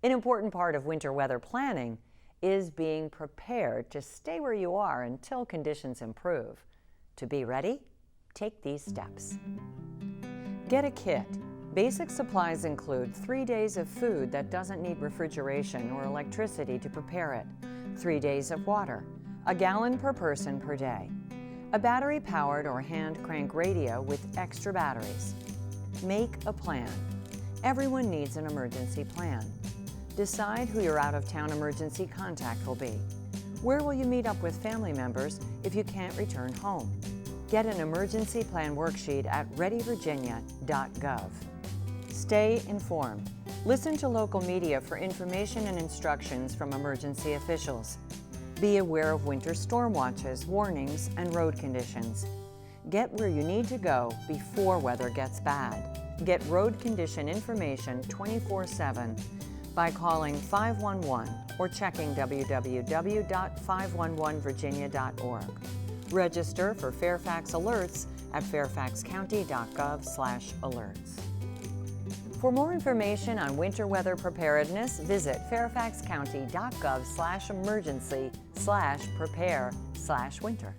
An important part of winter weather planning is being prepared to stay where you are until conditions improve. To be ready, take these steps. Get a kit. Basic supplies include 3 days of food that doesn't need refrigeration or electricity to prepare it, 3 days of water, a gallon per person per day, a battery-powered or hand-crank radio with extra batteries. Make a plan. Everyone needs an emergency plan. Decide who your out-of-town emergency contact will be. Where will you meet up with family members if you can't return home? Get an emergency plan worksheet at readyvirginia.gov. Stay informed. Listen to local media for information and instructions from emergency officials. Be aware of winter storm watches, warnings, and road conditions. Get where you need to go before weather gets bad. Get road condition information 24/7 by calling 511 or checking www.511virginia.org. Register for Fairfax Alerts at fairfaxcounty.gov/alerts. For more information on winter weather preparedness, visit fairfaxcounty.gov/emergency/prepare/winter.